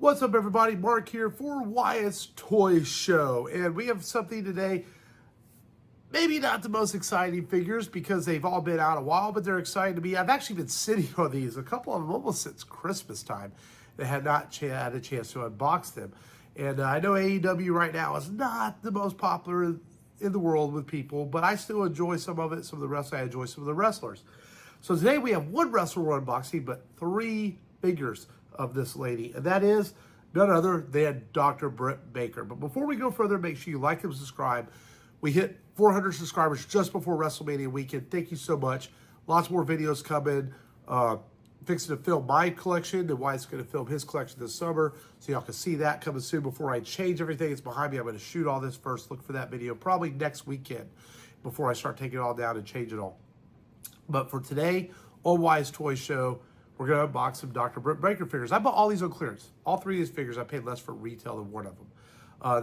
What's up, everybody? Mark here for Wyatt's Toy Show, and we have something today. Maybe not the most exciting figures because they've all been out a while, but they're exciting to me. I've actually been sitting on these, a couple of them almost since Christmas time. They had not had a chance to unbox them. And I know AEW right now is not the most popular in the world with people, but I still enjoy some of it. Some of the wrestlers, I enjoy some of the wrestlers. So today we have one wrestler we're unboxing, but three figures of this lady, and that is none other than Dr. Britt Baker. But before we go further, make sure you like and subscribe. We hit 400 subscribers just before WrestleMania weekend. Thank you so much. Lots more videos coming. Fixing to film my collection, and Wyatt's going to film his collection this summer, so y'all can see that coming soon. Before I change everything, it's behind me. I'm going to shoot all this first. Look for that video probably next weekend before I start taking it all down and change it all. But for today, on Wyatt's Toy Show, we're going to unbox some Dr. Britt Baker figures. I bought all these on clearance. All three of these figures, I paid less for retail than one of them.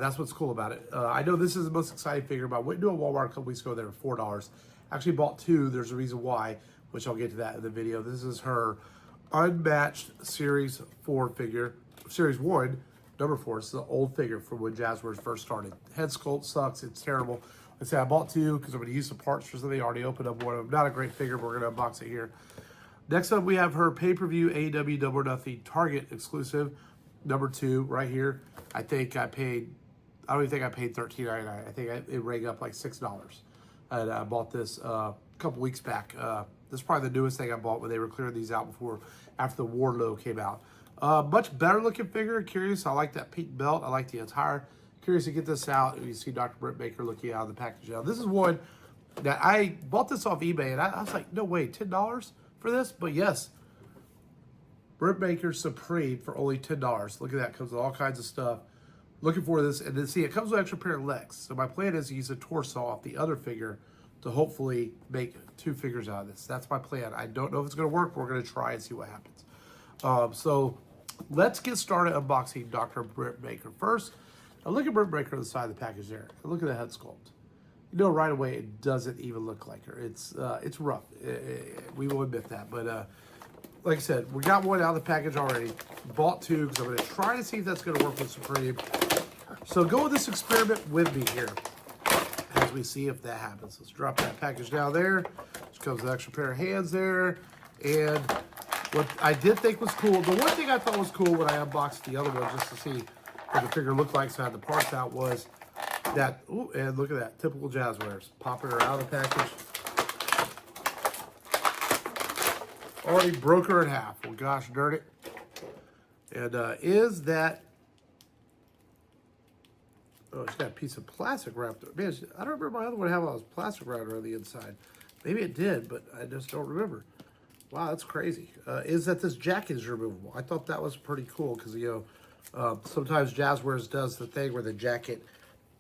That's what's cool about it. I know this is the most exciting figure, but I went to a Walmart a couple weeks ago. They were $4. Actually bought two. There's a reason why, which I'll get to that in the video. This is her unmatched Series 4 figure. Series 1, number 4. It's the old figure from when Jazzwares first started. Head sculpt sucks. It's terrible. Like I said, I bought two because I'm going to use some parts for something. I already opened up one of them. Not a great figure, but we're going to unbox it here. Next up, we have her pay-per-view AEW Double or Nothing Target exclusive, number 2, right here. I don't even think I paid $13.99. I think it rang up like $6. And I bought this a couple weeks back. This is probably the newest thing I bought when they were clearing these out after the Wardlow came out. Much better looking figure. Curious. I like that pink belt. I like the attire. Curious to get this out. You see Dr. Britt Baker looking out of the package now. This is one that I bought this off eBay, and I was like, no way, $10 for this? But yes, Britt Baker Supreme for only $10. Look at that. Comes with all kinds of stuff. Looking for this. And then see, it comes with an extra pair of legs. So my plan is to use the torso off the other figure to hopefully make two figures out of this. That's my plan. I don't know if it's going to work. We're going to try and see what happens. So let's get started unboxing Dr. Britt Baker. First, now look at Britt Baker on the side of the package there. Look at the head sculpt. You know right away it doesn't even look like her. It's rough. We will admit that. But like I said, we got one out of the package already. Bought two because I'm going to try to see if that's going to work with Supreme. So go with this experiment with me here as we see if that happens. Let's drop that package down there. Just comes with an extra pair of hands there. And what I did think was cool, the one thing I thought was cool when I unboxed the other one just to see what the figure looked like, so I had the parts out, was that, ooh, and look at that, typical Jazzwares. Popping her out of the package. Already broke her in half. Well, gosh darn it. And is that, oh, she's got a piece of plastic wrapped. Man, I don't remember my other one having all this plastic wrapped around the inside. Maybe it did, but I just don't remember. Wow, that's crazy. Is that this jacket is removable. I thought that was pretty cool because, you know, sometimes Jazzwares does the thing where the jacket,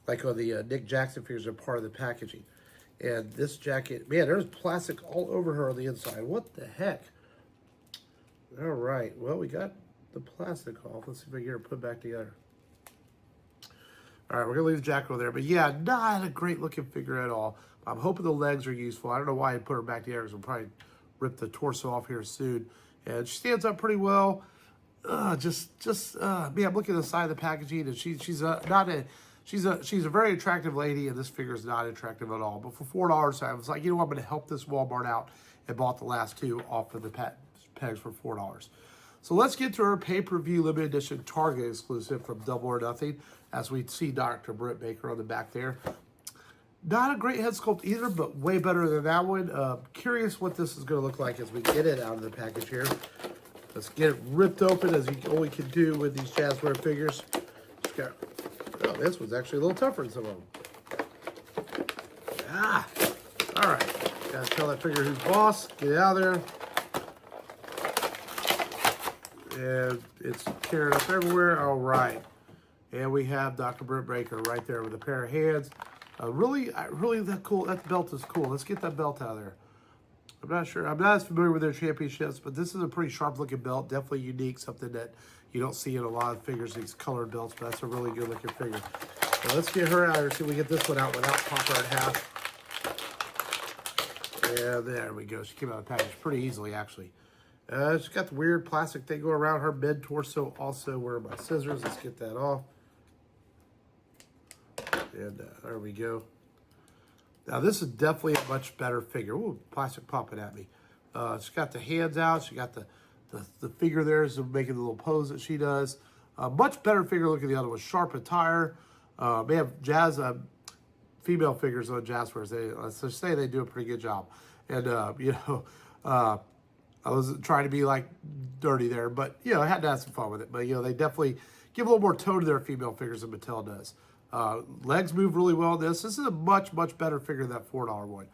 like on the Nick Jackson figures, are part of the packaging. And this jacket, man, there's plastic all over her on the inside. What the heck? All right, well, we got the plastic off. Let's see if I can get her put back together. All right, we're going to leave the jacket over there. But yeah, not a great looking figure at all. I'm hoping the legs are useful. I don't know why I put her back together because we'll probably rip the torso off here soon. And she stands up pretty well. Man, I'm looking at the side of the packaging, and she's a very attractive lady, and this figure is not attractive at all. But for $4, I was like, you know what, I'm going to help this Walmart out, and bought the last two off of the pegs for $4. So let's get to our pay-per-view limited edition Target exclusive from Double or Nothing, as we see Dr. Britt Baker on the back there. Not a great head sculpt either, but way better than that one. Curious what this is going to look like as we get it out of the package here. Let's get it ripped open as you only can do with these Jazzware figures. Oh, this one's actually a little tougher than some of them. Ah, all right. Gotta tell that figure who's boss. Get it out of there. And it's tearing up everywhere. All right. And we have Dr. Britt Baker right there with a pair of hands. Really that cool. That belt is cool. Let's get that belt out of there. I'm not sure. I'm not as familiar with their championships, but this is a pretty sharp looking belt. Definitely unique. Something that you don't see in a lot of figures, these colored belts, but that's a really good looking figure. So let's get her out here. See if we get this one out without popping her in half. And there we go. She came out of the package pretty easily, actually. She's got the weird plastic thing going around her mid-torso also. Where are my scissors? Let's get that off. And there we go. Now, this is definitely a much better figure. Ooh, plastic popping at me. She's got the hands out. She got the figure there, so making the little pose that she does. Much better figure. Look at the other one. Sharp attire. They have jazz female figures on Jazzwares. Let's just say they do a pretty good job. And, I wasn't trying to be like dirty there, but, I had to have some fun with it. But, they definitely give a little more tone to their female figures than Mattel does. Legs move really well in this. This is a much, much better figure than that $4 one.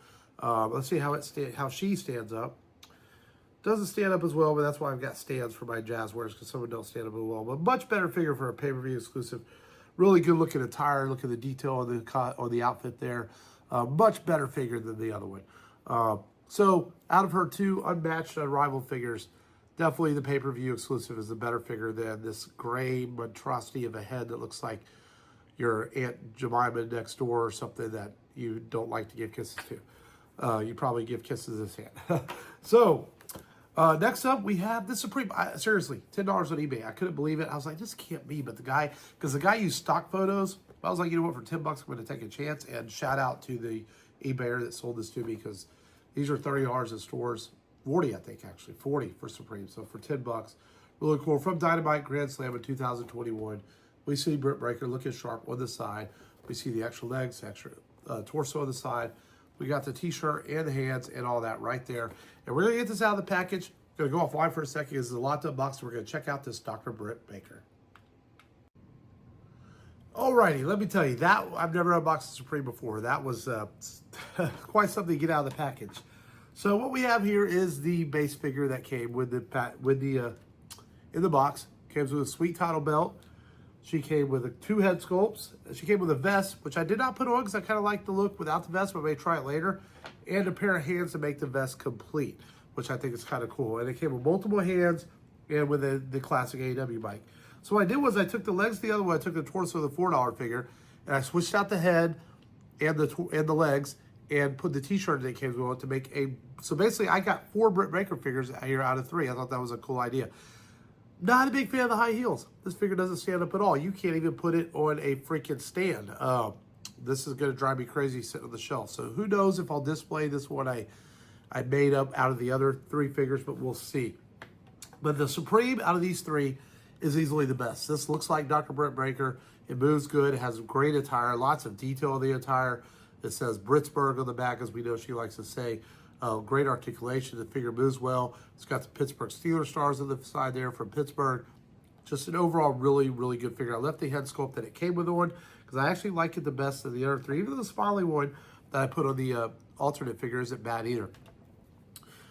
Let's see how she stands up. Doesn't stand up as well, but that's why I've got stands for my Jazzwares, because some of them don't stand up as well. But much better figure for a pay-per-view exclusive. Really good looking attire. Look at the detail on the outfit there. Much better figure than the other one. So out of her two unmatched, unrivaled figures, definitely the pay-per-view exclusive is the better figure than this gray monstrosity of a head that looks like your Aunt Jemima next door or something that you don't like to give kisses to. You probably give kisses this hand. So next up, we have the Supreme. Seriously, $10 on eBay. I couldn't believe it. I was like, this can't be. But because the guy used stock photos, I was like, you know what, for $10, I'm going to take a chance. And shout out to the eBayer that sold this to me, because these are $30 in stores. 40, I think, actually. 40 for Supreme. So for $10, really cool. From Dynamite Grand Slam in 2021. We see Britt Breaker looking sharp on the side. We see the extra legs, extra torso on the side. We got the t-shirt and the hands and all that right there. And we're going to get this out of the package. Going to go offline for a second because there's a lot to unbox. We're going to check out this Dr. Britt Baker. Alrighty, let me tell you, that I've never unboxed a Supreme before. That was quite something to get out of the package. So what we have here is the base figure that came with in the box. Comes with a sweet title belt. She came with two head sculpts. She came with a vest, which I did not put on because I kind of like the look without the vest, but I may try it later. And a pair of hands to make the vest complete, which I think is kind of cool. And it came with multiple hands and with the classic AEW mic. So what I did was I took the legs the other way. I took the torso of the $4 figure, and I switched out the head and the legs and put the t-shirt that came with it to make a... So basically, I got 4 Britt Baker figures here out of 3. I thought that was a cool idea. Not a big fan of the high heels. This figure doesn't stand up at all. You can't even put it on a freaking stand. This is going to drive me crazy sitting on the shelf. So who knows if I'll display this one I made up out of the other 3 figures, but we'll see. But the Supreme out of these 3 is easily the best. This looks like Dr. Britt Baker. It moves good. It has great attire. Lots of detail on the attire. It says Britsburg on the back, as we know she likes to say. Great articulation. The figure moves well. It's got the Pittsburgh Steelers stars on the side there from Pittsburgh. Just an overall really, really good figure. I left the head sculpt that it came with on because I actually like it the best of the other 3. Even the Smiley one that I put on the alternate figure isn't bad either.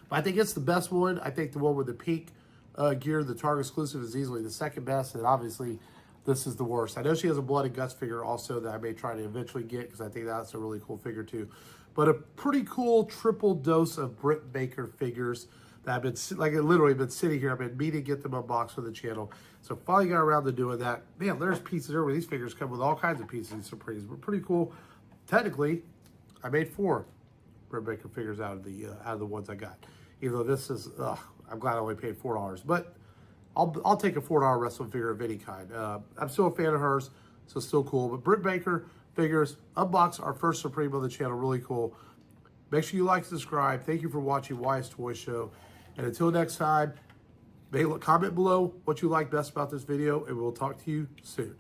But I think it's the best one. I think the one with the peak gear, the Target exclusive, is easily the second best. And obviously, this is the worst. I know she has a Blood and Guts figure also that I may try to eventually get because I think that's a really cool figure too. But a pretty cool triple dose of Britt Baker figures that I've been, like, literally been sitting here. I've been meaning to get them unboxed for the channel. So finally got around to doing that. Man, there's pieces everywhere. These figures come with all kinds of pieces of Supremes. But pretty cool. Technically, I made 4 Britt Baker figures out of the ones I got. Even though this is, I'm glad I only paid $4. But I'll take a $4 wrestling figure of any kind. I'm still a fan of hers, so still cool. But Britt Baker figures, unbox our first Supreme on the channel. Really cool. Make sure you like, subscribe. Thank you for watching Wyatt's Toy Show. And until next time, comment below what you like best about this video, and we'll talk to you soon.